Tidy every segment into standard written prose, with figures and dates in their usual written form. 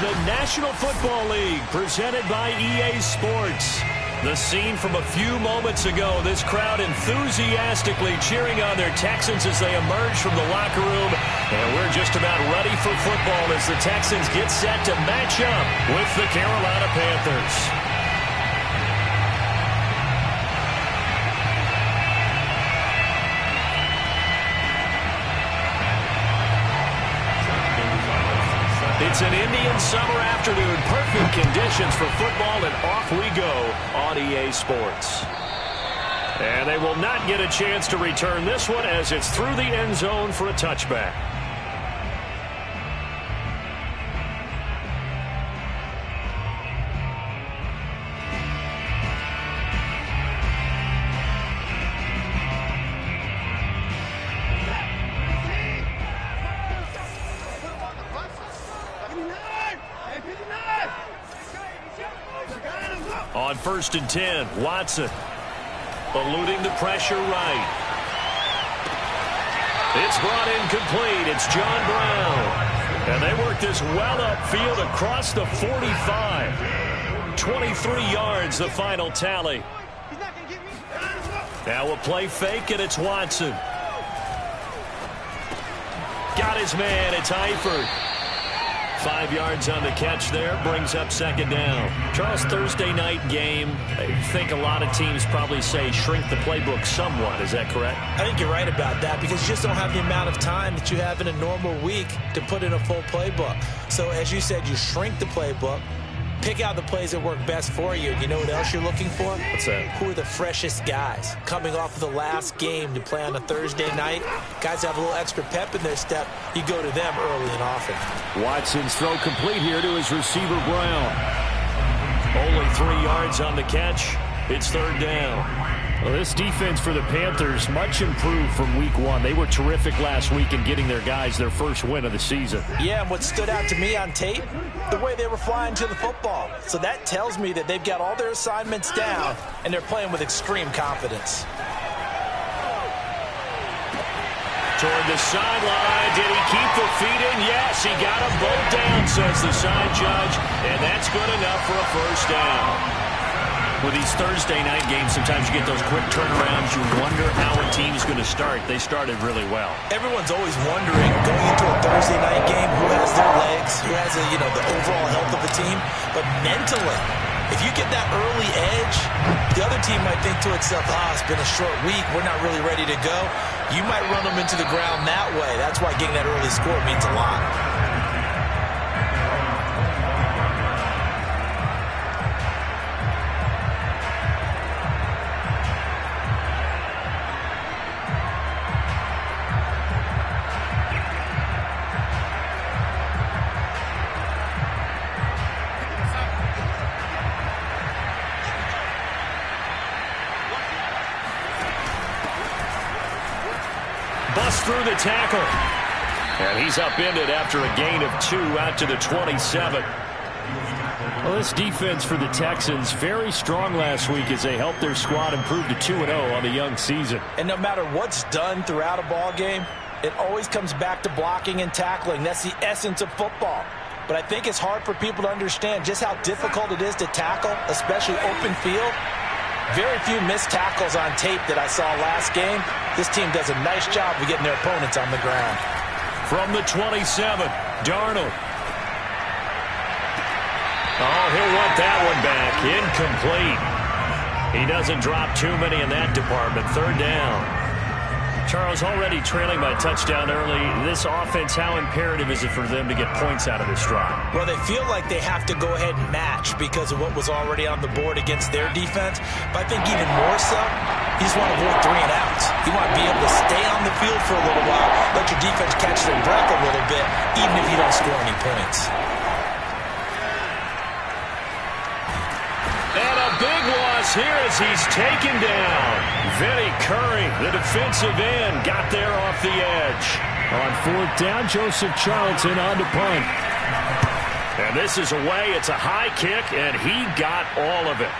the National Football League, presented by EA Sports. The scene from a few moments ago, this crowd enthusiastically cheering on their Texans as they emerge from the locker room. And we're just about ready for football as the Texans get set to match up with the Carolina Panthers. It's an Indian summer afternoon. Perfect conditions for football, and off we go on EA Sports. And they will not get a chance to return this one as it's through the end zone for a touchback. On 1st and 10, Watson eluding the pressure right. It's brought in complete. It's John Brown. And they work this well upfield across the 45. 23 yards, the final tally. Now a play fake, and it's Watson. Got his man. It's Eifert. 5 yards on the catch there, brings up 2nd down. Charles, Thursday night game, I think a lot of teams probably say shrink the playbook somewhat. Is that correct? I think you're right about that because you just don't have the amount of time that you have in a normal week to put in a full playbook. So as you said, you shrink the playbook, pick out the plays that work best for you. You know what else you're looking for? What's that? Who are the freshest guys coming off of the last game to play on a Thursday night? Guys have a little extra pep in their step. You go to them early and often. Watson's throw complete here to his receiver, Brown. Only 3 yards on the catch. It's 3rd down. Well, this defense for the Panthers, much improved from week 1. They were terrific last week in getting their guys their first win of the season. Yeah, and what stood out to me on tape, the way they were flying to the football. So that tells me that they've got all their assignments down, and they're playing with extreme confidence. Toward the sideline. Did he keep the feet in? Yes, he got them both down, says the side judge, and that's good enough for a 1st down. With these Thursday night games, sometimes you get those quick turnarounds. You wonder how a team's going to start. They started really well. Everyone's always wondering, going into a Thursday night game, who has their legs, who has the overall health of the team. But mentally, if you get that early edge, the other team might think to itself, it's been a short week. We're not really ready to go. You might run them into the ground that way. That's why getting that early score means a lot. Through the tackle. And he's upended after a gain of 2 out to the 27. Well, this defense for the Texans, very strong last week as they helped their squad improve to 2-0 on the young season. And no matter what's done throughout a ball game, it always comes back to blocking and tackling. That's the essence of football. But I think it's hard for people to understand just how difficult it is to tackle, especially open field. Very few missed tackles on tape that I saw last game. This team does a nice job of getting their opponents on the ground. From the 27, Darnold. Oh, he'll want that one back. Incomplete. He doesn't drop too many in that department. 3rd down. Charles, already trailing by a touchdown early. This offense, how imperative is it for them to get points out of this drive? Well, they feel like they have to go ahead and match because of what was already on the board against their defense. But I think even more so, you just want to avoid 3 and outs. You want to be able to stay on the field for a little while, let your defense catch their breath a little bit, even if you don't score any points. And a big loss here as he's taken down. Vinny Curry, the defensive end, got there off the edge. On 4th down, Joseph Charlton on to punt. And this is away. It's a high kick, and he got all of it.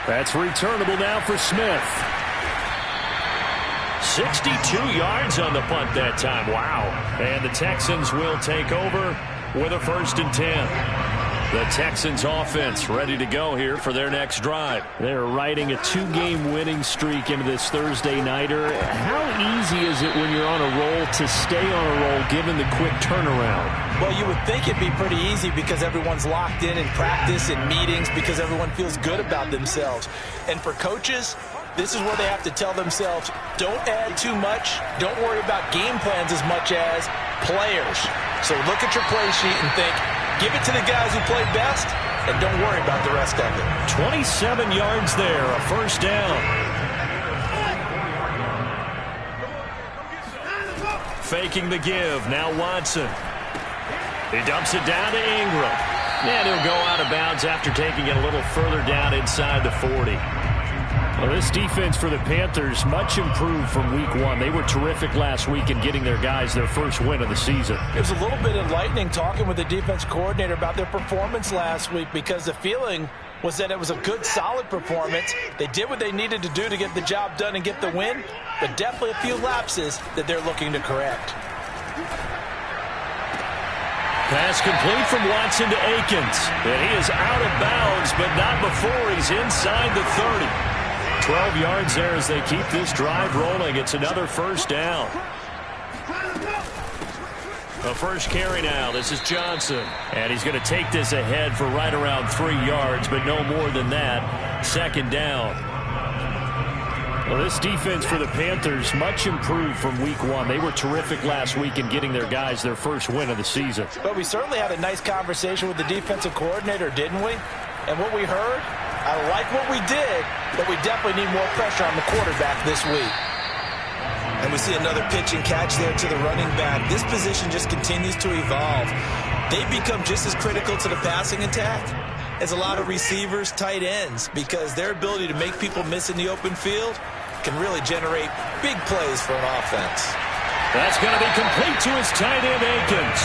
That's returnable now for Smith. 62 yards on the punt that time. Wow. And the Texans will take over with a 1st and 10. The Texans offense ready to go here for their next drive. They're riding a 2-game winning streak into this Thursday nighter. How easy is it when you're on a roll to stay on a roll given the quick turnaround? Well, you would think it'd be pretty easy because everyone's locked in practice and meetings because everyone feels good about themselves. And for coaches, this is where they have to tell themselves, don't add too much. Don't worry about game plans as much as players. So look at your play sheet and think, give it to the guys who play best, and don't worry about the rest of it. 27 yards there, a 1st down. Faking the give, now Watson. He dumps it down to Ingram. And he'll go out of bounds after taking it a little further down inside the 40. Well, this defense for the Panthers, much improved from week 1. They were terrific last week in getting their guys their first win of the season. It was a little bit enlightening talking with the defense coordinator about their performance last week because the feeling was that it was a good, solid performance. They did what they needed to do to get the job done and get the win, but definitely a few lapses that they're looking to correct. Pass complete from Watson to Akins. And he is out of bounds, but not before he's inside the 30. 12 yards there as they keep this drive rolling. It's another 1st down. The first carry now. This is Johnson. And he's going to take this ahead for right around 3 yards, but no more than that. 2nd down. Well, this defense for the Panthers, much improved from week 1. They were terrific last week in getting their guys their first win of the season. But we certainly had a nice conversation with the defensive coordinator, didn't we? And what we heard, I like what we did, but we definitely need more pressure on the quarterback this week. And we see another pitch and catch there to the running back. This position just continues to evolve. They become just as critical to the passing attack as a lot of receivers, tight ends, because their ability to make people miss in the open field can really generate big plays for an offense. That's going to be complete to his tight end, Akins.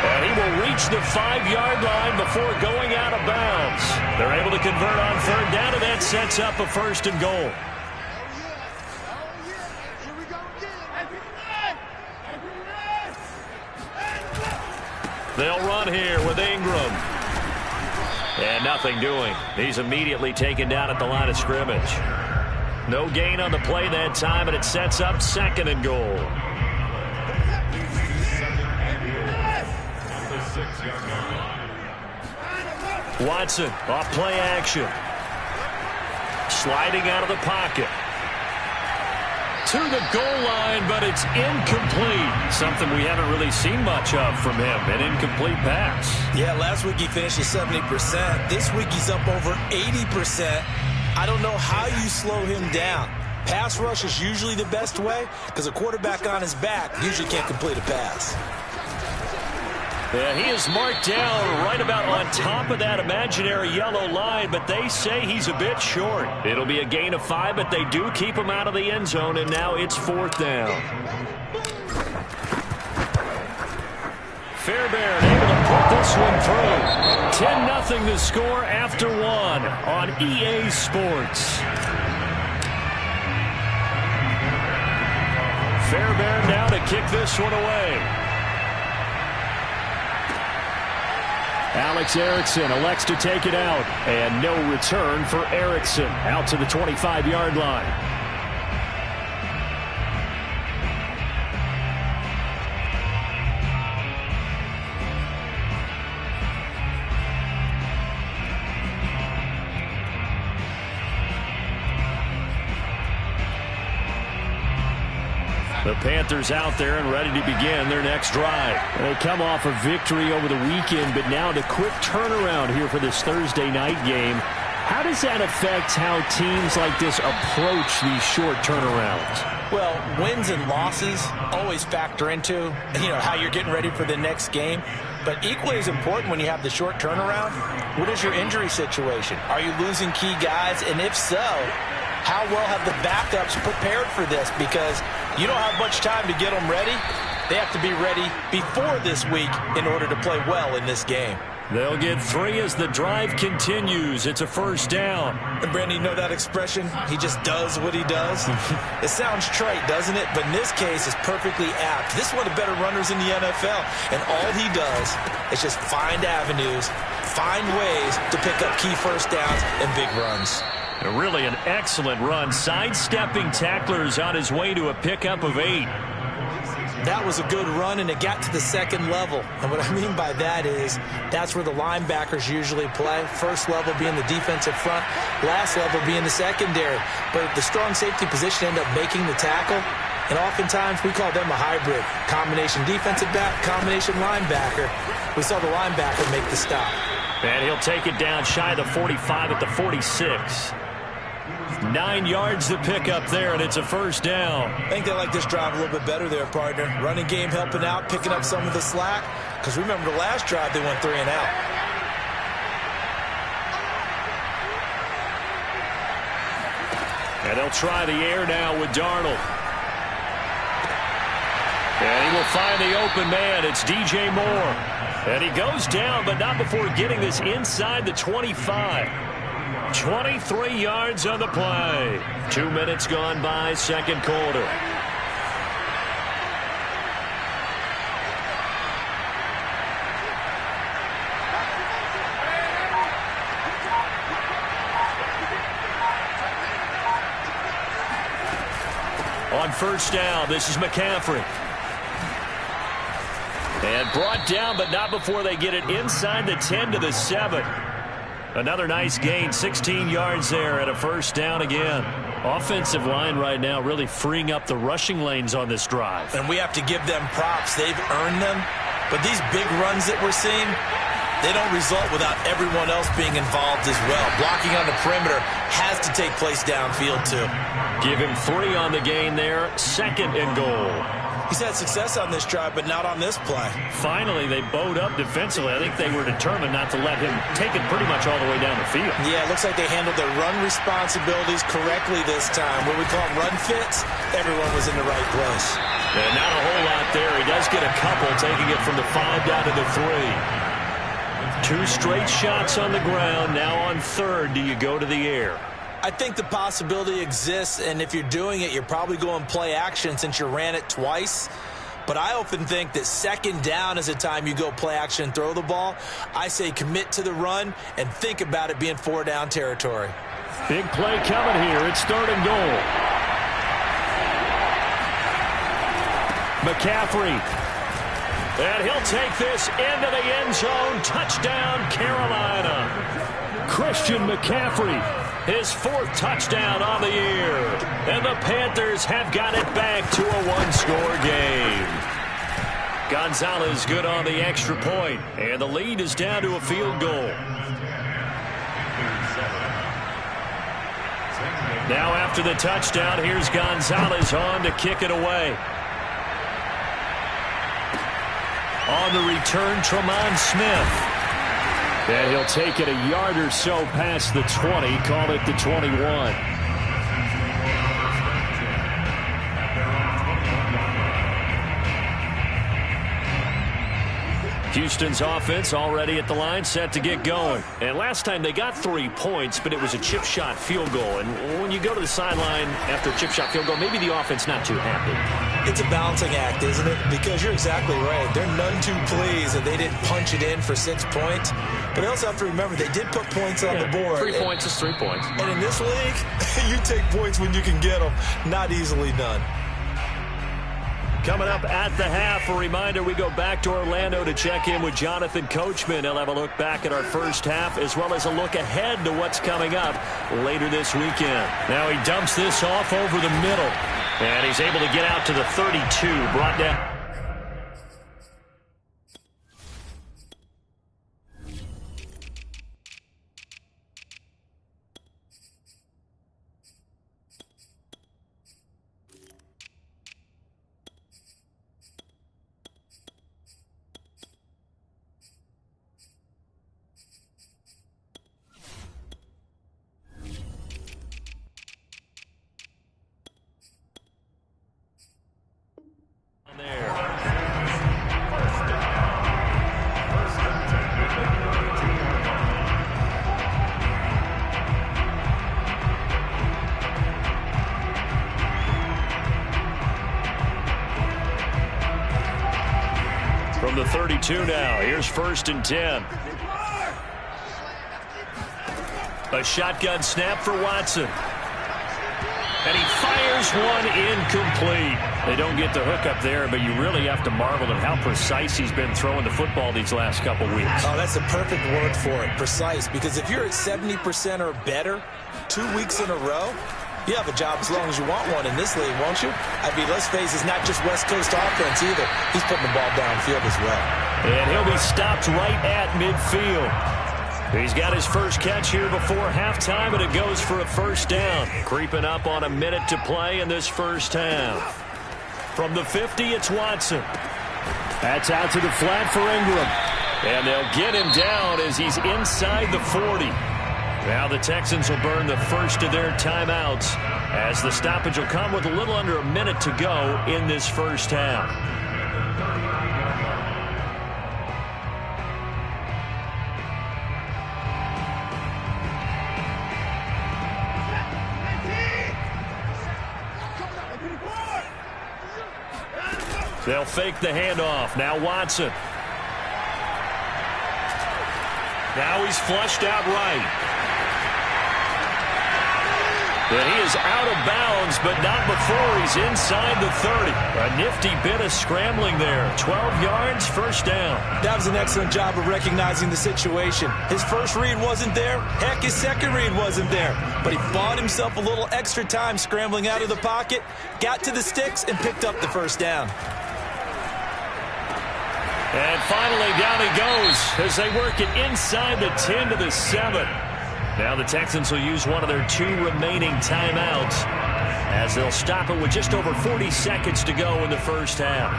And he will reach the 5-yard line before going out of bounds. They're able to convert on 3rd down, and that sets up a 1st and goal. They'll run here with Ingram. And nothing doing. He's immediately taken down at the line of scrimmage. No gain on the play that time, and it sets up 2nd and goal. Watson off play action. Sliding out of the pocket. To the goal line, but it's incomplete. Something we haven't really seen much of from him, an incomplete pass. Yeah, last week he finished at 70%. This week he's up over 80%. I don't know how you slow him down. Pass rush is usually the best way because a quarterback on his back usually can't complete a pass. Yeah, he is marked down right about on top of that imaginary yellow line, but they say he's a bit short. It'll be a gain of 5, but they do keep him out of the end zone, and now it's 4th down. Fairbairn able to put this one through. 10-0 the score after 1 on EA Sports. Fairbairn now to kick this one away. Alex Erickson elects to take it out, and no return for Erickson out to the 25-yard line. The Panthers out there and ready to begin their next drive. They come off a victory over the weekend, but now the quick turnaround here for this Thursday night game. How does that affect how teams like this approach these short turnarounds? Well, wins and losses always factor into, how you're getting ready for the next game. But equally as important when you have the short turnaround, what is your injury situation? Are you losing key guys? And if so, how well have the backups prepared for this? Because you don't have much time to get them ready. They have to be ready before this week in order to play well in this game. They'll get 3 as the drive continues. It's a first down. And Brandon, you know that expression? He just does what he does. It sounds trite, doesn't it? But in this case, it's perfectly apt. This is one of the better runners in the NFL. And all he does is just find avenues, find ways to pick up key first downs and big runs. Really an excellent run. Sidestepping tacklers on his way to a pickup of 8. That was a good run, and it got to the second level. And what I mean by that is that's where the linebackers usually play. First level being the defensive front, last level being the secondary. But the strong safety position ended up making the tackle, and oftentimes we call them a hybrid. Combination defensive back, combination linebacker. We saw the linebacker make the stop. And he'll take it down shy of the 45 at the 46. 9 yards to pick up there, and it's a first down. I think they like this drive a little bit better there, partner. Running game helping out, picking up some of the slack. Because remember the last drive, they went 3 and out. And they'll try the air now with Darnold. And he will find the open man. It's DJ Moore. And he goes down, but not before getting this inside the 25. 23 yards on the play. 2 minutes gone by, second quarter. On first down, this is McCaffrey. And brought down, but not before they get it inside the 10 to the 7. Another nice gain, 16 yards there, and a first down again. Offensive line right now really freeing up the rushing lanes on this drive. And we have to give them props. They've earned them. But these big runs that we're seeing, they don't result without everyone else being involved as well. Blocking on the perimeter has to take place downfield, too. Give him 3 on the gain there, second and goal. He's had success on this drive, but not on this play. Finally, they bowed up defensively. I think they were determined not to let him take it pretty much all the way down the field. Yeah, it looks like they handled their run responsibilities correctly this time. What we call run fits, everyone was in the right place. And not a whole lot there. He does get a couple, taking it from the 5 down to the 3. 2 straight shots on the ground. Now on third, do you go to the air? I think the possibility exists, and if you're doing it, you're probably going play action since you ran it twice. But I often think that second down is the time you go play action and throw the ball. I say commit to the run and think about it being 4 down territory. Big play coming here. It's third and goal. McCaffrey. And he'll take this into the end zone. Touchdown, Carolina. Christian McCaffrey. His 4th touchdown on the year. And the Panthers have got it back to a 1-score game. Gonzalez good on the extra point. And the lead is down to a field goal. Now after the touchdown, here's Gonzalez on to kick it away. On the return, Tremont Smith. And he'll take it a yard or so past the 20, call it the 21. Houston's offense already at the line, set to get going. And last time they got 3 points, but it was a chip shot field goal. And when you go to the sideline after a chip shot field goal, maybe the offense not too happy. It's a balancing act, isn't it? Because you're exactly right. They're none too pleased that they didn't punch it in for 6 points. But they also have to remember they did put points on the board. 3 points is 3 points. And in this league, you take points when you can get them. Not easily done. Coming up at the half, a reminder, we go back to Orlando to check in with Jonathan Coachman. He'll have a look back at our first half as well as a look ahead to what's coming up later this weekend. Now he dumps this off over the middle, and he's able to get out to the 32, brought down. There. 32 now. Here's 1st and 10. A shotgun snap for Watson. And he fires one incomplete. They don't get the hook up there, but you really have to marvel at how precise he's been throwing the football these last couple weeks. Oh, that's the perfect word for it, precise. Because if you're at 70% or better 2 weeks in a row, you have a job as long as you want one in this league, won't you? I mean, let's face it, it's not just West Coast offense either. He's putting the ball downfield as well. And he'll be stopped right at midfield. He's got his first catch here before halftime, and it goes for a 1st down. Creeping up on a minute to play in this first half. From the 50, it's Watson. That's out to the flat for Ingram. And they'll get him down as he's inside the 40. Now the Texans will burn the first of their timeouts as the stoppage will come with a little under a minute to go in this first half. They'll fake the handoff. Now Watson. Now he's flushed out right. And he is out of bounds, but not before he's inside the 30. A nifty bit of scrambling there. 12 yards, 1st down. That was an excellent job of recognizing the situation. His first read wasn't there. Heck, his second read wasn't there. But he bought himself a little extra time scrambling out of the pocket, got to the sticks, and picked up the 1st down. And finally, down he goes as they work it inside the 10 to the 7. Now the Texans will use one of their 2 remaining timeouts as they'll stop it with just over 40 seconds to go in the first half.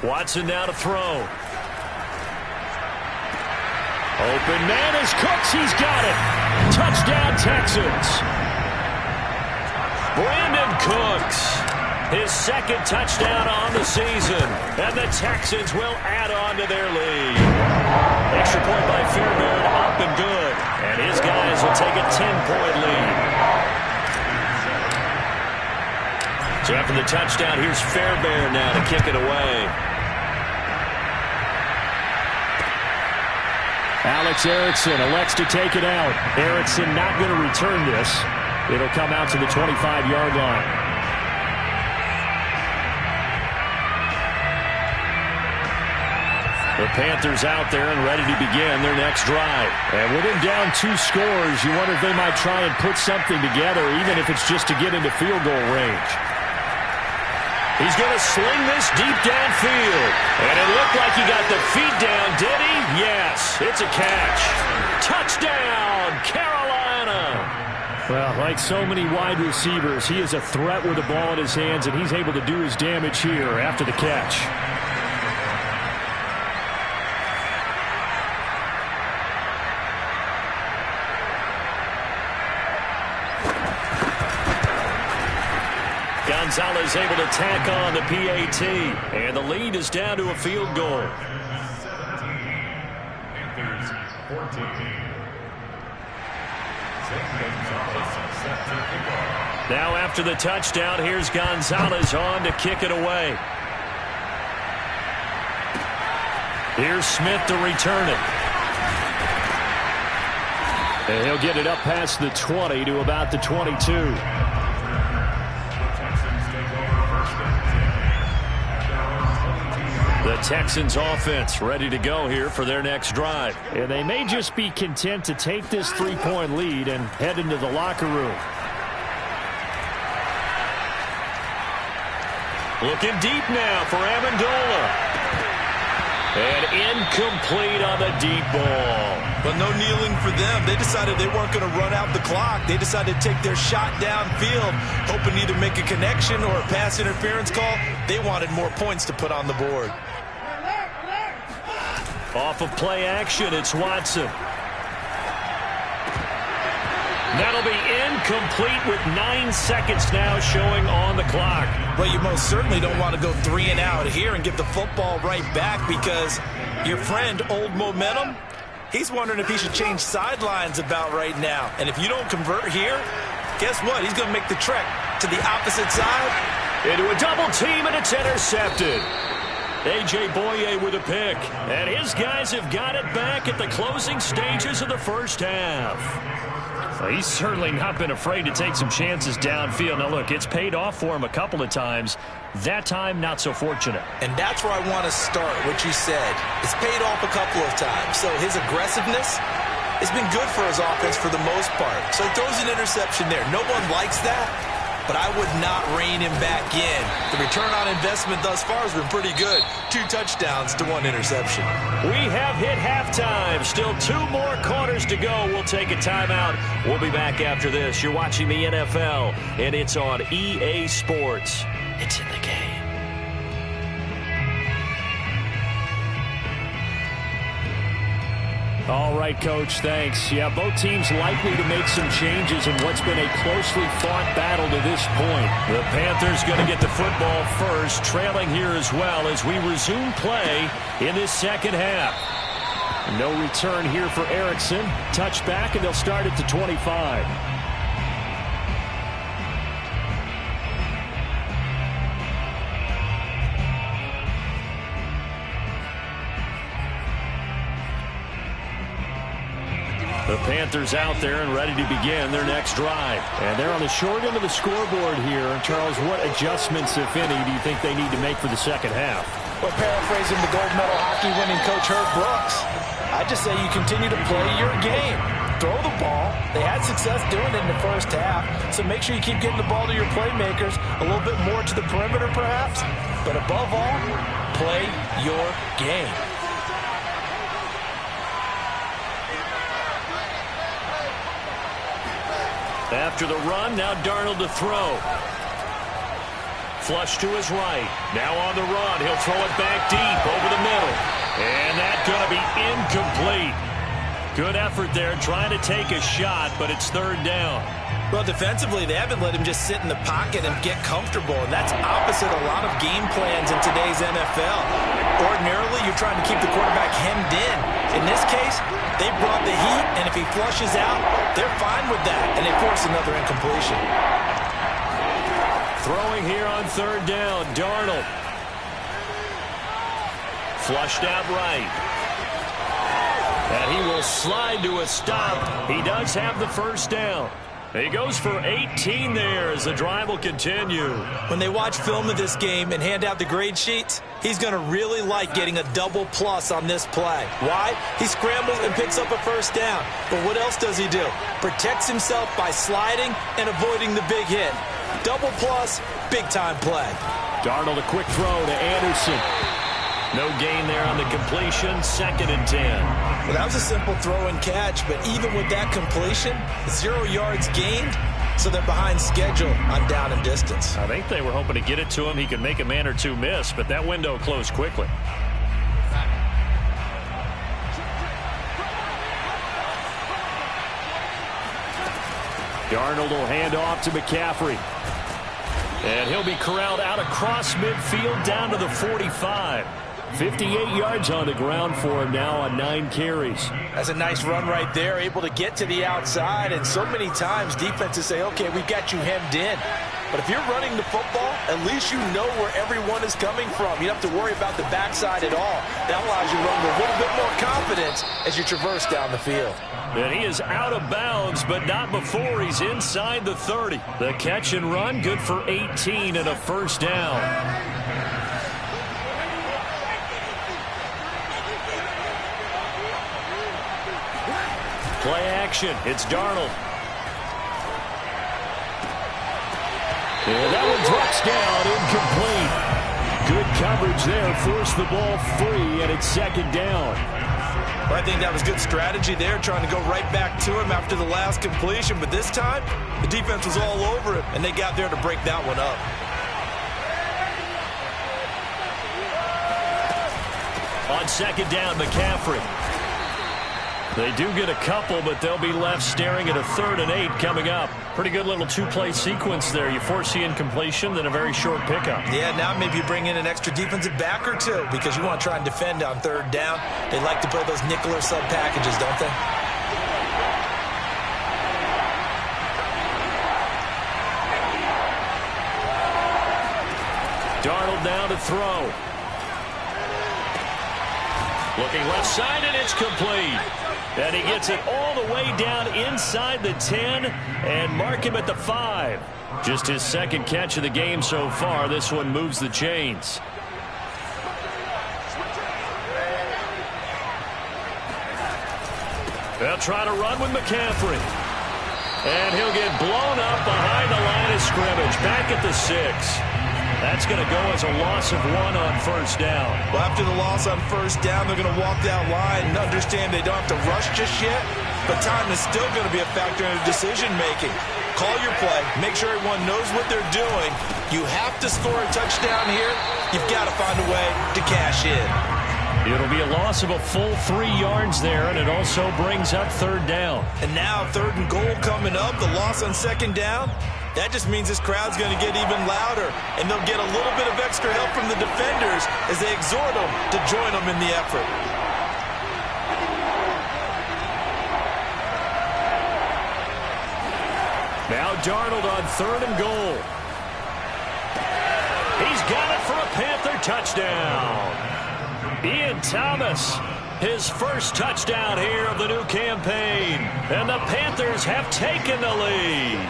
Watson now to throw. Open man is Cooks. He's got it. Touchdown, Texans. Brandon Cooks. His 2nd touchdown on the season. And the Texans will add on to their lead. Extra point by Fairbairn, up and good. And his guys will take a 10-point lead. So after the touchdown, here's Fairbairn now to kick it away. Alex Erickson elects to take it out. Erickson not going to return this. It'll come out to the 25-yard line. The Panthers out there and ready to begin their next drive. And with him down 2 scores, you wonder if they might try and put something together, even if it's just to get into field goal range. He's going to sling this deep downfield. And it looked like he got the feet down, did he? Yes, it's a catch. Touchdown, Carolina. Well, like so many wide receivers, he is a threat with the ball in his hands, and he's able to do his damage here after the catch. Gonzalez able to tack on the PAT, and the lead is down to a field goal. Panthers 14. Now after the touchdown, here's Gonzalez on to kick it away. Here's Smith to return it. And he'll get it up past the 20 to about the 22. The Texans offense ready to go here for their next drive. And they may just be content to take this 3-point lead and head into the locker room. Looking deep now for Amendola. And incomplete on the deep ball. But no kneeling for them. They decided they weren't going to run out the clock. They decided to take their shot downfield, hoping either make a connection or a pass interference call. They wanted more points to put on the board. Off of play action, it's Watson. That'll be incomplete with 9 seconds now showing on the clock. Well, you most certainly don't want to go 3 and out here and give the football right back, because your friend, Old Momentum, he's wondering if he should change sidelines about right now. And if you don't convert here, guess what? He's going to make the trek to the opposite side. Into a double team, and it's intercepted. A.J. Boye with a pick. And his guys have got it back at the closing stages of the first half. Well, he's certainly not been afraid to take some chances downfield. Now, look, it's paid off for him a couple of times. That time, not so fortunate. And that's where I want to start, what you said. It's paid off a couple of times. So his aggressiveness has been good for his offense for the most part. So he throws an interception there. No one likes that, but I would not rein him back in. The return on investment thus far has been pretty good. 2 touchdowns to 1 interception. We have hit halftime. Still 2 more quarters to go. We'll take a timeout. We'll be back after this. You're watching the NFL, and it's on EA Sports. It's in the game. All right, Coach, thanks. Yeah, both teams likely to make some changes in what's been a closely fought battle to this point. The Panthers going to get the football first, trailing here as well as we resume play in this second half. No return here for Erickson. Touchback, and they'll start at the 25. The Panthers out there and ready to begin their next drive. And they're on the short end of the scoreboard here. Charles, what adjustments, if any, do you think they need to make for the second half? Well, paraphrasing the gold medal hockey winning coach Herb Brooks, I just say you continue to play your game. Throw the ball. They had success doing it in the first half, so make sure you keep getting the ball to your playmakers, a little bit more to the perimeter perhaps, but above all, play your game. After the run, now Darnold to throw. Flush to his right. Now on the run. He'll throw it back deep over the middle. And that's going to be incomplete. Good effort there trying to take a shot, but it's 3rd down. Well, defensively, they haven't let him just sit in the pocket and get comfortable, and that's opposite a lot of game plans in today's NFL. Ordinarily, you're trying to keep the quarterback hemmed in. In this case, they brought the heat, and if he flushes out, they're fine with that, and they force another incompletion. Throwing here on 3rd down, Darnold. Flushed out right. And he will slide to a stop. He does have the 1st down. He goes for 18 there as the drive will continue. When they watch film of this game and hand out the grade sheets, he's going to really like getting a double plus on this play. Why? He scrambles and picks up a 1st down. But what else does he do? Protects himself by sliding and avoiding the big hit. Double plus, big-time play. Darnold, a quick throw to Anderson. No gain there on the completion. 2nd and 10. Well, that was a simple throw and catch, but even with that completion, 0 yards gained, so they're behind schedule on down and distance. I think they were hoping to get it to him. He could make a man or 2 miss, but that window closed quickly. Darnold will hand off to McCaffrey. And he'll be corralled out across midfield down to the 45. 58 yards on the ground for him now on 9 carries. That's a nice run right there, able to get to the outside. And so many times defenses say, okay, we've got you hemmed in. But if you're running the football, at least you know where everyone is coming from. You don't have to worry about the backside at all. That allows you to run with a little bit more confidence as you traverse down the field. And he is out of bounds, but not before he's inside the 30. The catch and run, good for 18 and a 1st down. Play action. It's Darnold. And that one drops down, incomplete. Good coverage there. Forced the ball free, and it's 2nd down. Well, I think that was good strategy there, trying to go right back to him after the last completion. But this time, the defense was all over him, and they got there to break that one up. On 2nd down, McCaffrey. They do get a couple, but they'll be left staring at a 3rd and 8 coming up. Pretty good little two-play sequence there. You force the incompletion, then a very short pickup. Yeah, now maybe you bring in an extra defensive back or two because you want to try and defend on 3rd down. They like to play those nickel or sub packages, don't they? Darnold now to throw. Looking left side, and it's complete. And he gets it all the way down inside the 10 and mark him at the 5. Just his 2nd catch of the game so far. This one moves the chains. They'll try to run with McCaffrey. And he'll get blown up behind the line of scrimmage. Back at the 6. That's going to go as a loss of 1 on 1st down. Well, after the loss on 1st down, they're going to walk that line and understand they don't have to rush just yet, but time is still going to be a factor in their decision-making. Call your play. Make sure everyone knows what they're doing. You have to score a touchdown here. You've got to find a way to cash in. It'll be a loss of a full 3 yards there, and it also brings up 3rd down. And now 3rd and goal coming up, the loss on 2nd down. That just means this crowd's going to get even louder, and they'll get a little bit of extra help from the defenders as they exhort them to join them in the effort. Now Darnold on 3rd and goal. He's got it for a Panther touchdown. Ian Thomas, his first touchdown here of the new campaign. And the Panthers have taken the lead.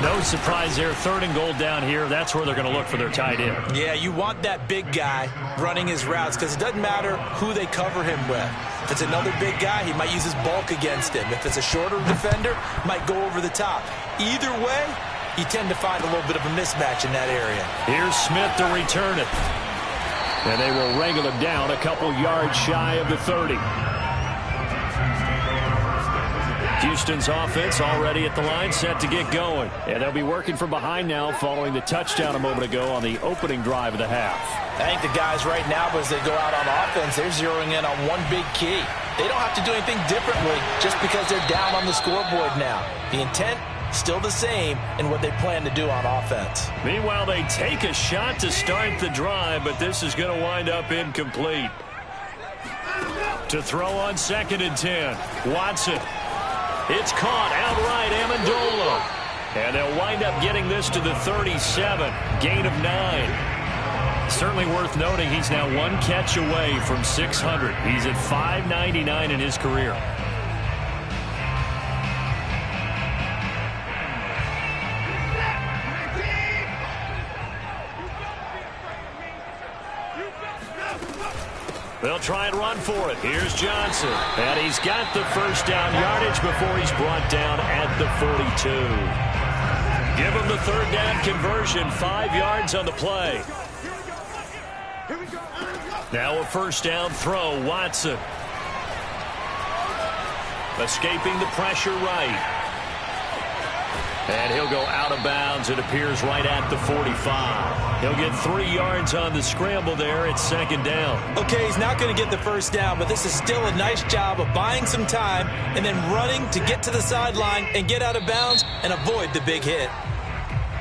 No surprise there. 3rd and goal down here. That's where they're going to look for their tight end. Yeah, you want that big guy running his routes because it doesn't matter who they cover him with. If it's another big guy, he might use his bulk against him. If it's a shorter defender, might go over the top. Either way, you tend to find a little bit of a mismatch in that area. Here's Smith to return it. And they will wrangle him down a couple yards shy of the 30. Houston's offense already at the line, set to get going. And they'll be working from behind now following the touchdown a moment ago on the opening drive of the half. I think the guys right now, as they go out on offense, they're zeroing in on one big key. They don't have to do anything differently just because they're down on the scoreboard now. The intent, still the same in what they plan to do on offense. Meanwhile, they take a shot to start the drive, but this is going to wind up incomplete. To throw on 2nd and 10, Watson. It's caught outright, Amendola. And they'll wind up getting this to the 37. Gain of 9. Certainly worth noting he's now 1 catch away from 600. He's at 599 in his career. They'll try and run for it. Here's Johnson. And he's got the first down yardage before he's brought down at the 42. Give him the 3rd down conversion. 5 yards on the play. Now a 1st down throw. Watson. Escaping the pressure right. And he'll go out of bounds. It appears right at the 45. He'll get 3 yards on the scramble there. It's 2nd down. Okay, he's not going to get the 1st down, but this is still a nice job of buying some time and then running to get to the sideline and get out of bounds and avoid the big hit.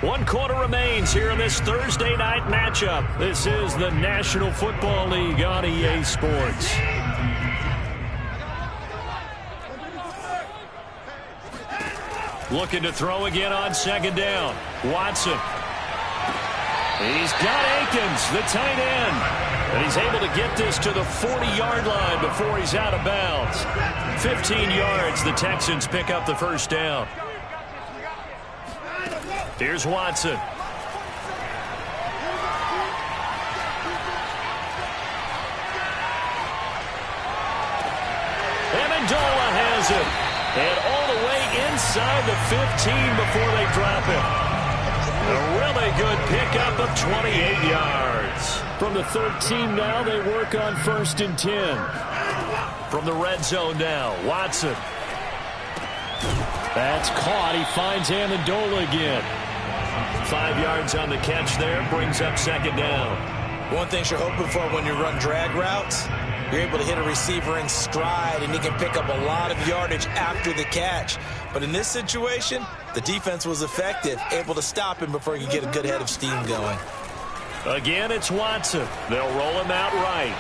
1 quarter remains here in this Thursday night matchup. This is the National Football League on EA Sports. Looking to throw again on 2nd down. Watson. He's got Akins, the tight end. And he's able to get this to the 40-yard line before he's out of bounds. 15 yards, the Texans pick up the 1st down. Here's Watson. Amendola has it. And all the way inside the 15 before they drop him. A really good pickup of 28 yards. From the 13 now, they work on 1st and 10. From the red zone now, Watson. That's caught. He finds Amendola again. 5 yards on the catch there, brings up 2nd down. One thing you're hoping for when you run drag routes, you're able to hit a receiver in stride, and he can pick up a lot of yardage after the catch. But in this situation, the defense was effective, able to stop him before he could get a good head of steam going. Again, it's Watson. They'll roll him out right.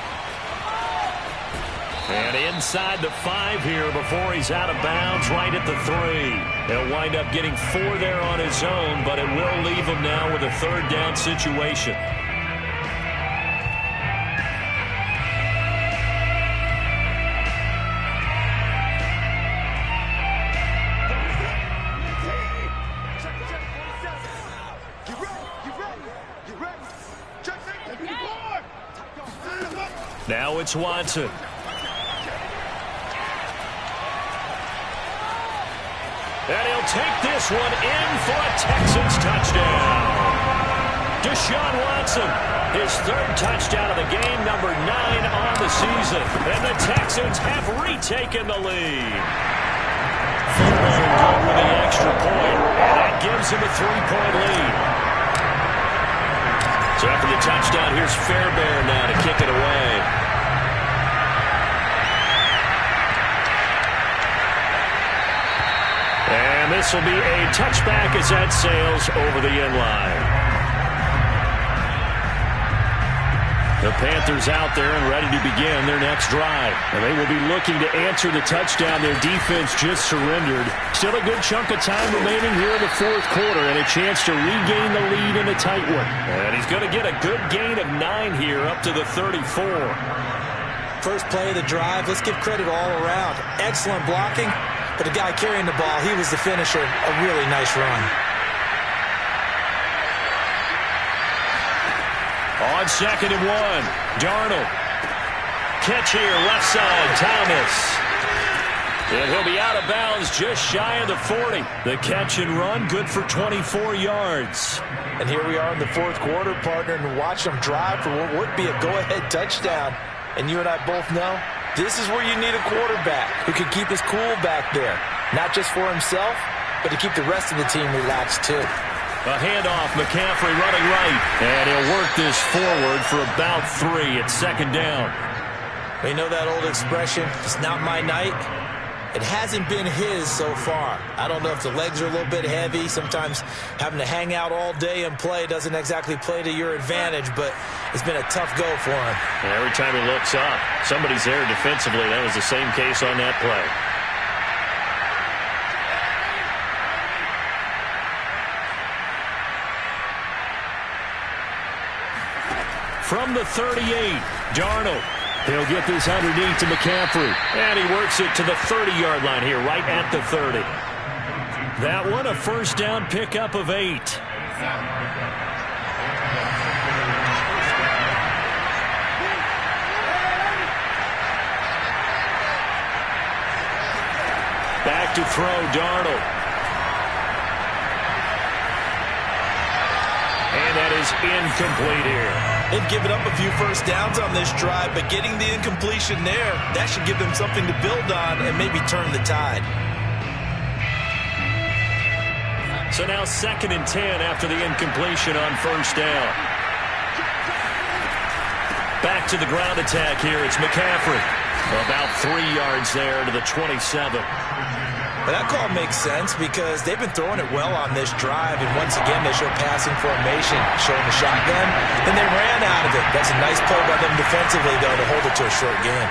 And inside the 5 here before he's out of bounds, right at the 3. He'll wind up getting 4 there on his own, but it will leave him now with a 3rd down situation. Now it's Watson. And he'll take this one in for a Texans touchdown. Deshaun Watson, his 3rd touchdown of the game, number 9 on the season. And the Texans have retaken the lead. Football good with the extra point, and that gives him a 3-point lead. So after the touchdown, here's Fairbairn now to kick it away. And this will be a touchback as that sails over the end line. The Panthers out there and ready to begin their next drive. And they will be looking to answer the touchdown their defense just surrendered. Still a good chunk of time remaining here in the 4th quarter and a chance to regain the lead in a tight one. And he's going to get a good gain of 9 here up to the 34. First play of the drive, let's give credit all around. Excellent blocking, but the guy carrying the ball, he was the finisher. A really nice run. On 2nd and 1, Darnold. Catch here, left side, Thomas. And he'll be out of bounds just shy of the 40. The catch and run, good for 24 yards. And here we are in the 4th quarter, partner, and watch them drive for what would be a go-ahead touchdown. And you and I both know this is where you need a quarterback who can keep his cool back there. Not just for himself, but to keep the rest of the team relaxed too. A handoff, McCaffrey running right. And he'll work this forward for about 3 at 2nd down. You know that old expression, it's not my night? It hasn't been his so far. I don't know if the legs are a little bit heavy. Sometimes having to hang out all day and play doesn't exactly play to your advantage, but it's been a tough go for him. And every time he looks up, somebody's there defensively. That was the same case on that play. From the 38, Darnold. He'll get this underneath to McCaffrey. And he works it to the 30-yard line here, right at the 30. That one, a 1st down pickup of 8. Back to throw, Darnold. And that is incomplete here. They've given up a few 1st downs on this drive, but getting the incompletion there, that should give them something to build on and maybe turn the tide. So now 2nd and 10 after the incompletion on 1st down. Back to the ground attack here. It's McCaffrey. About 3 yards there to the 27. But that call makes sense because they've been throwing it well on this drive, and once again they show passing formation, showing the shotgun, and they ran out of it. That's a nice play by them defensively, though, to hold it to a short gain.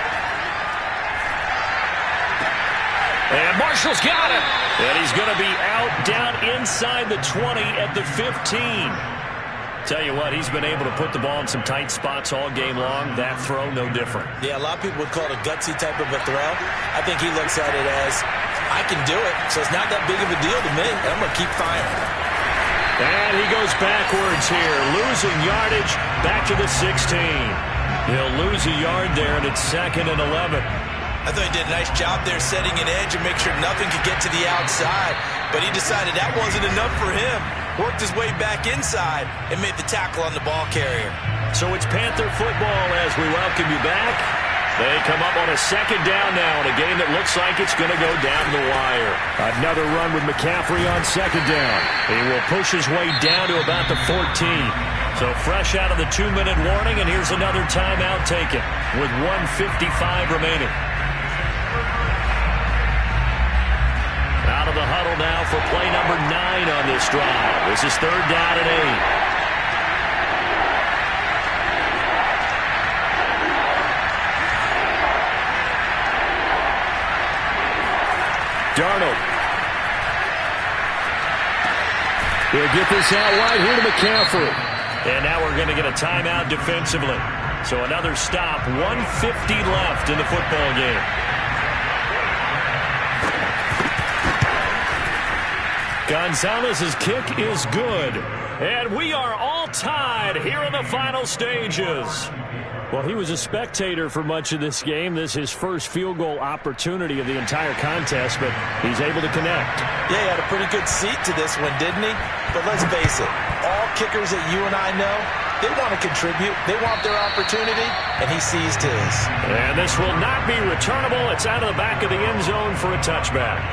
And Marshall's got it. And he's going to be out down inside the 20 at the 15. Tell you what, he's been able to put the ball in some tight spots all game long. That throw, no different. Yeah, a lot of people would call it a gutsy type of a throw. I think he looks at it as, I can do it, so it's not that big of a deal to me. I'm going to keep firing. And he goes backwards here, losing yardage back to the 16. He'll lose a yard there, and it's 2nd and 11. I thought he did a nice job there setting an edge and make sure nothing could get to the outside. But he decided that wasn't enough for him. Worked his way back inside and made the tackle on the ball carrier. So it's Panther football as we welcome you back. They come up on a 2nd down now in a game that looks like it's going to go down the wire. Another run with McCaffrey on 2nd down. He will push his way down to about the 14. So fresh out of the 2-minute warning, and here's another timeout taken with 1:55 remaining. Out of the huddle now for play number 9 on this drive. This is 3rd down and 8. Darnold. He'll get this out wide here to McCaffrey. And now we're going to get a timeout defensively. So another stop, 1:50 left in the football game. Gonzalez's kick is good. And we are all tied here in the final stages. Well, he was a spectator for much of this game. This is his first field goal opportunity of the entire contest, but he's able to connect. Yeah, he had a pretty good seat to this one, didn't he? But let's face it, all kickers that you and I know, they want to contribute. They want their opportunity, and he seized his. And this will not be returnable. It's out of the back of the end zone for a touchback.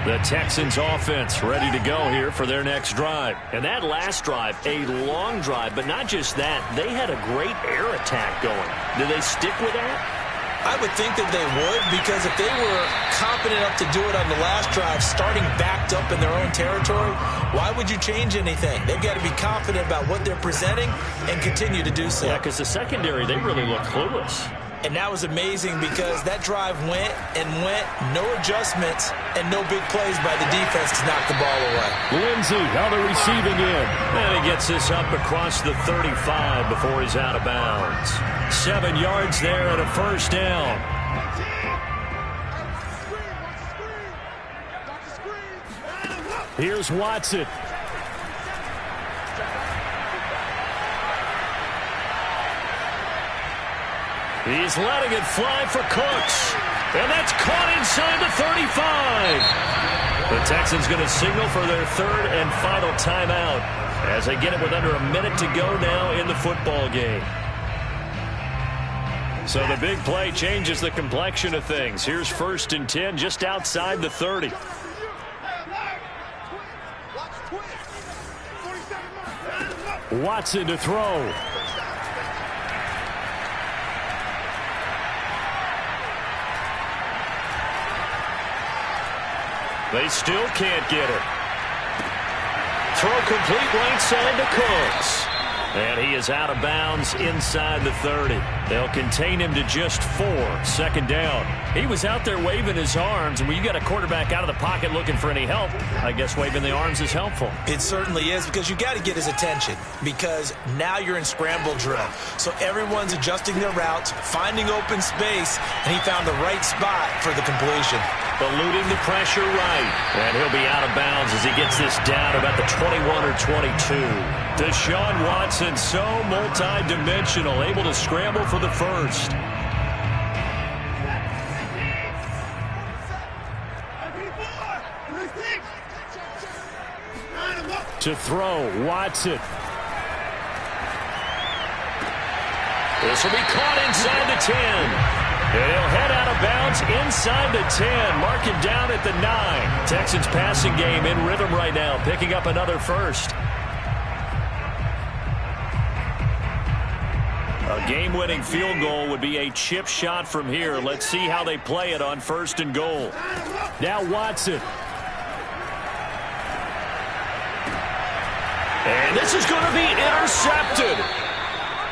The Texans offense ready to go here for their next drive. And that last drive, a long drive, but not just that. They had a great air attack going. Do they stick with that? I would think that they would, because if they were confident enough to do it on the last drive, starting backed up in their own territory, why would you change anything? They've got to be confident about what they're presenting and continue to do so. Yeah, because the secondary, they really look clueless. And that was amazing because that drive went and went, no adjustments, and no big plays by the defense to knock the ball away. Lindsey on the receiving end. And he gets this up across the 35 before he's out of bounds. 7 yards there and a first down. Here's Watson. He's letting it fly for Cooks. And that's caught inside the 35. The Texans going to signal for their 3rd and final timeout as they get it with under a minute to go now in the football game. So the big play changes the complexion of things. Here's 1st and 10 just outside the 30. Watson to throw. They still can't get it. Throw complete right side to Cooks. And he is out of bounds inside the 30. They'll contain him to just 4. 2nd down. He was out there waving his arms, and when you got a quarterback out of the pocket looking for any help, I guess waving the arms is helpful. It certainly is, because you got to get his attention, because now you're in scramble drill. So everyone's adjusting their routes, finding open space, and he found the right spot for the completion. Eluding the pressure right. And he'll be out of bounds as he gets this down about the 21 or 22. Deshaun Watson, so multi-dimensional, able to scramble for the first. To throw, Watson. This will be caught inside the 10. And he'll head out of bounds inside the 10. Mark him down at the 9. Texans passing game in rhythm right now, picking up another first. A game-winning field goal would be a chip shot from here. Let's see how they play it on 1st and goal. Now Watson. And this is going to be intercepted.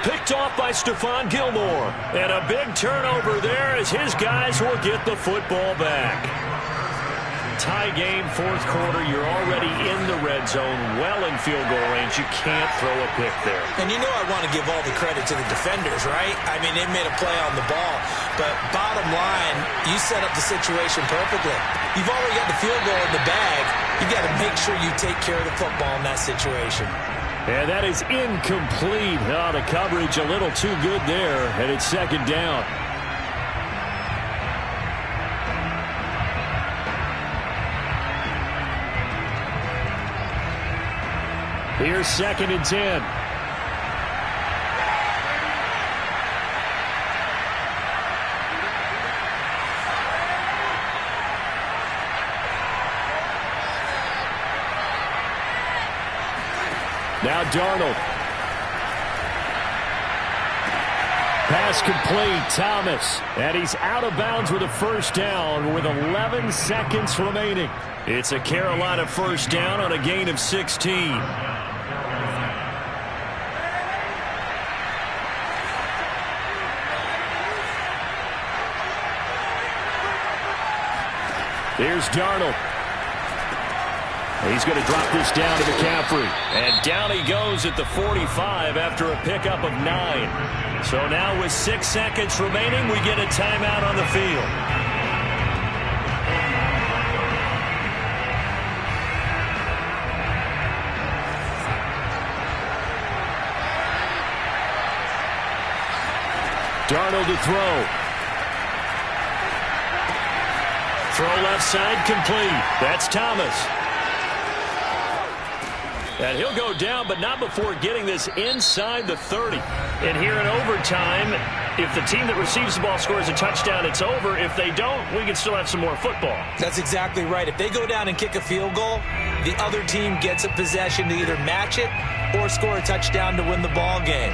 Picked off by Stephon Gilmore. And a big turnover there as his guys will get the football back. Tie game, 4th quarter. You're already in the red zone, well in field goal range. You can't throw a pick there. And you know I want to give all the credit to the defenders, right? I mean, they made a play on the ball. But bottom line, you set up the situation perfectly. You've already got the field goal in the bag. You got to make sure you take care of the football in that situation. And that is incomplete. Oh, the coverage a little too good there, and it's 2nd down. Here's 2nd and 10. Now Darnold. Pass complete, Thomas. And he's out of bounds with a first down with 11 seconds remaining. It's a Carolina first down on a gain of 16. Here's Darnold. He's going to drop this down to McCaffrey. And down he goes at the 45 after a pickup of 9. So now with 6 seconds remaining, we get a timeout on the field. Darnold to throw. Throw left side complete. That's Thomas. And he'll go down, but not before getting this inside the 30. And here in overtime, if the team that receives the ball scores a touchdown, it's over. If they don't, we can still have some more football. That's exactly right. If they go down and kick a field goal, the other team gets a possession to either match it or score a touchdown to win the ball game.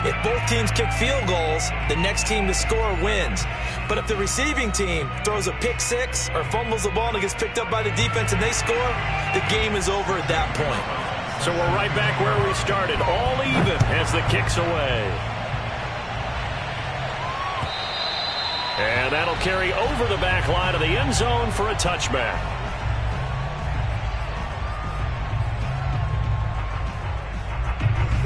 If both teams kick field goals, the next team to score wins. But if the receiving team throws a pick six or fumbles the ball and it gets picked up by the defense and they score, the game is over at that point. So we're right back where we started, all even as the kick's away. And that'll carry over the back line of the end zone for a touchback.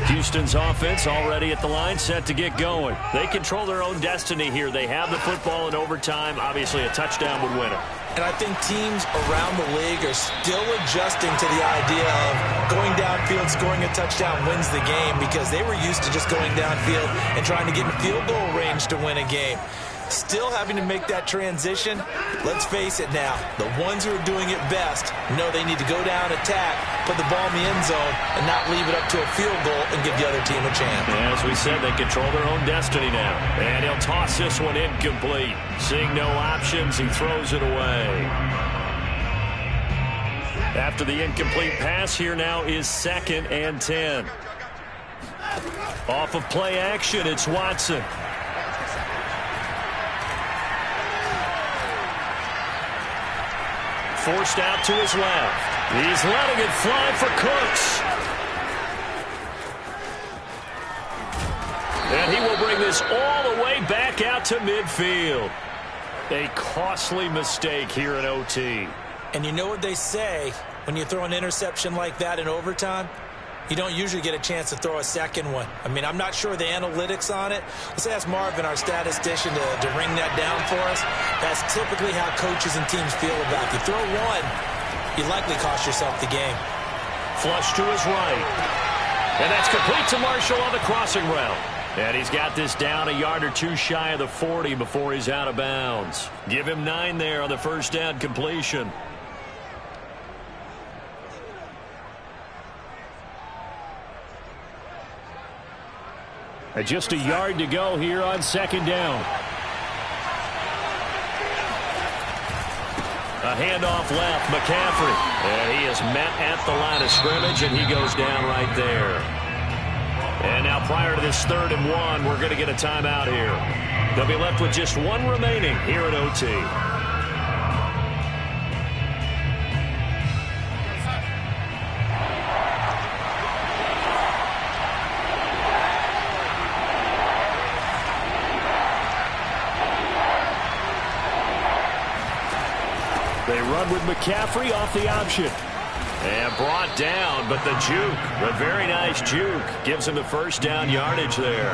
Houston's offense already at the line, set to get going. They control their own destiny here. They have the football in overtime. Obviously, a touchdown would win it. And I think teams around the league are still adjusting to the idea of going downfield, scoring a touchdown wins the game, because they were used to just going downfield and trying to get in field goal range to win a game. Still having to make that transition. Let's face it now, the ones who are doing it best know they need to go down, attack, put the ball in the end zone, and not leave it up to a field goal and give the other team a chance. Yeah, as we said, they control their own destiny now. And he'll toss this one incomplete. Seeing no options, he throws it away. After the incomplete pass, here now is 2nd and 10. Off of play action, it's Watson. Forced out to his left. He's letting it fly for Cooks. And he will bring this all the way back out to midfield. A costly mistake here in OT. And you know what they say, when you throw an interception like that in overtime, you don't usually get a chance to throw a second one. I mean, I'm not sure the analytics on it. Let's ask Marvin, our statistician, to ring that down for us. That's typically how coaches and teams feel about it. If you throw one, you likely cost yourself the game. Flush to his right. And that's complete to Marshall on the crossing route. And he's got this down a yard or two shy of the 40 before he's out of bounds. Give him 9 there on the first down completion. Just a yard to go here on 2nd down. A handoff left, McCaffrey. And he is met at the line of scrimmage, and he goes down right there. And now prior to this 3rd and 1, we're going to get a timeout here. They'll be left with just 1 remaining here at OT. They run with McCaffrey off the option. And brought down, but the juke, a very nice juke, gives him the first down yardage there.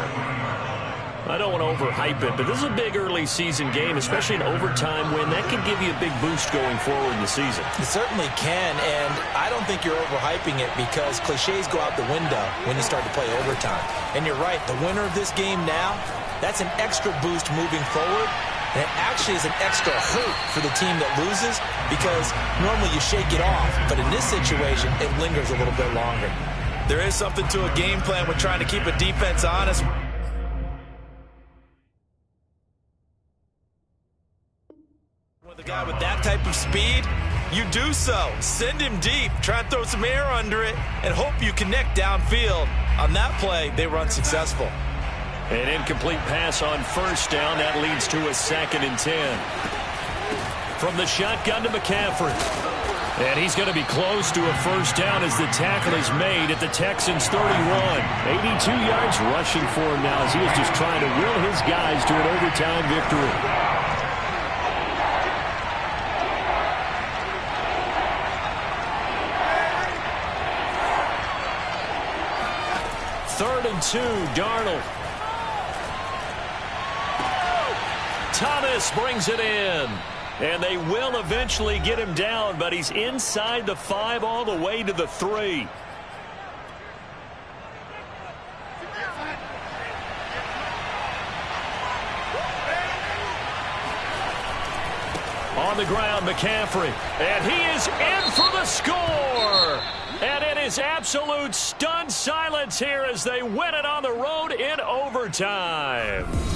I don't want to overhype it, but this is a big early season game, especially an overtime win. That can give you a big boost going forward in the season. It certainly can, and I don't think you're overhyping it, because cliches go out the window when you start to play overtime. And you're right, the winner of this game now, that's an extra boost moving forward. And it actually is an extra hurt for the team that loses, because normally you shake it off, but in this situation, it lingers a little bit longer. There is something to a game plan with trying to keep a defense honest. With a guy with that type of speed, you do so. Send him deep. Try and throw some air under it and hope you connect downfield. On that play, they were unsuccessful. An incomplete pass on first down. That leads to a 2nd and 10. From the shotgun to McCaffrey. And he's going to be close to a first down as the tackle is made at the Texans' 31. 82 yards rushing for him now as he is just trying to will his guys to an overtime victory. Third and 2, Darnold. Thomas brings it in. And they will eventually get him down, but he's inside the 5 all the way to the 3. On the ground, McCaffrey. And he is in for the score. And it is absolute stunned silence here as they win it on the road in overtime.